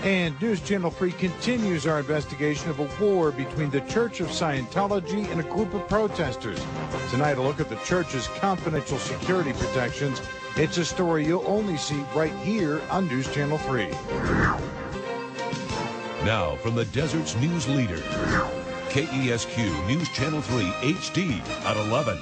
And News Channel 3 continues our investigation of a war between the Church of Scientology and a group of protesters. Tonight, a look at the church's confidential security protections. It's a story you'll only see right here on News Channel 3. Now, from the desert's news leader, Kesq News Channel 3 HD at 11.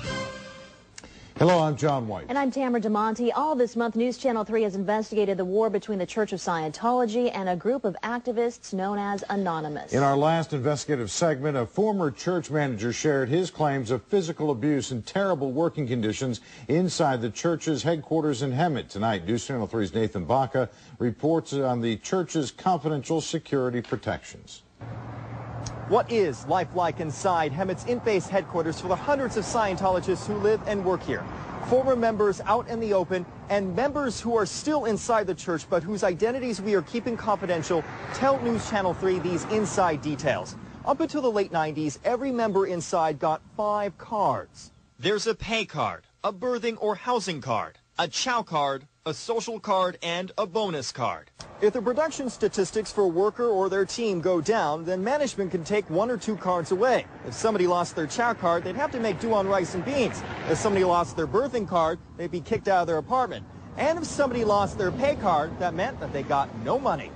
Hello, I'm John White. And I'm Tamara DeMonte. All this month, News Channel 3 has investigated the war between the Church of Scientology and a group of activists known as Anonymous. In our last investigative segment, a former church manager shared his claims of physical abuse and terrible working conditions inside the church's headquarters in Hemet. Tonight, News Channel 3's Nathan Baca reports on the church's confidential security protections. What is life like inside Hemet's in-base headquarters for the hundreds of Scientologists who live and work here? Former members out in the open and members who are still inside the church but whose identities we are keeping confidential tell News Channel 3 these inside details. Up until the late 90s, every member inside got 5 cards. There's a pay card, a birthing or housing card, a chow card, a social card, and a bonus card. If the production statistics for a worker or their team go down, then management can take 1 or 2 cards away. If somebody lost their chow card, they'd have to make do on rice and beans. If somebody lost their birthing card, they'd be kicked out of their apartment. And if somebody lost their pay card, that meant that they got no money.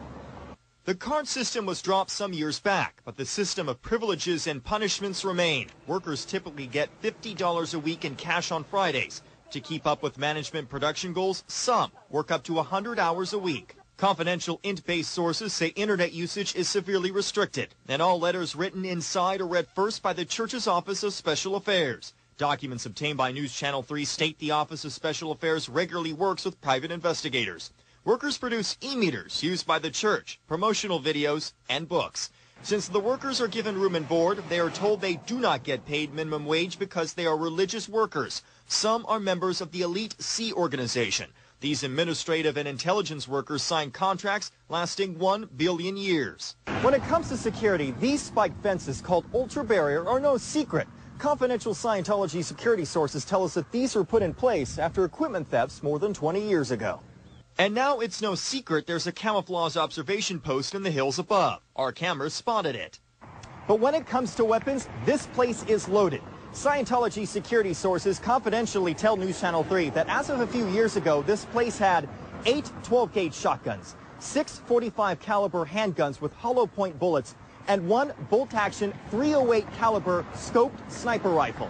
The card system was dropped some years back, but the system of privileges and punishments remain. Workers typically get $50 a week in cash on Fridays. To keep up with management production goals, some work up to 100 hours a week. Confidential int-based sources say internet usage is severely restricted, and all letters written inside are read first by the church's Office of Special Affairs. Documents obtained by News Channel 3 state the Office of Special Affairs regularly works with private investigators. Workers produce e-meters used by the church, promotional videos, and books. Since the workers are given room and board, they are told they do not get paid minimum wage because they are religious workers. Some are members of the Elite C organization. These administrative and intelligence workers sign contracts lasting 1 billion years. When it comes to security, these spiked fences called Ultra Barrier are no secret. Confidential Scientology security sources tell us that these were put in place after equipment thefts more than 20 years ago. And now it's no secret there's a camouflage observation post in the hills above. Our cameras spotted it. But when it comes to weapons, this place is loaded. Scientology security sources confidentially tell News Channel 3 that as of a few years ago, this place had 8 12-gauge shotguns, 6 .45 caliber handguns with hollow point bullets, and 1 bolt-action .308 caliber scoped sniper rifle.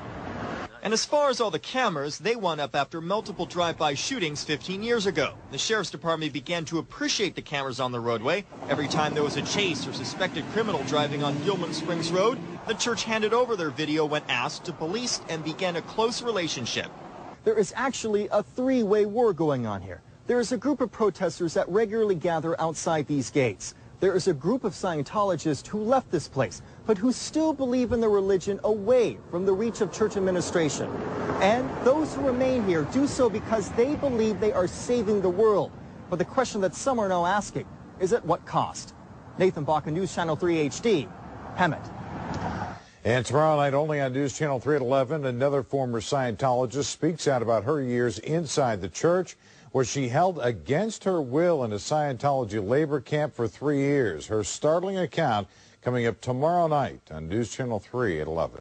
And as far as all the cameras, they went up after multiple drive-by shootings 15 years ago. The Sheriff's Department began to appreciate the cameras on the roadway. Every time there was a chase or suspected criminal driving on Gilman Springs Road, the church handed over their video when asked to police and began a close relationship. There is actually a 3-way war going on here. There is a group of protesters that regularly gather outside these gates. There is a group of Scientologists who left this place, but who still believe in the religion away from the reach of church administration. And those who remain here do so because they believe they are saving the world. But the question that some are now asking is at what cost? Nathan Baca, News Channel 3 HD, Hemet. And tomorrow night, only on News Channel 3 at 11, another former Scientologist speaks out about her years inside the church, where she held against her will in a Scientology labor camp for 3 years. Her startling account coming up tomorrow night on News Channel 3 at 11.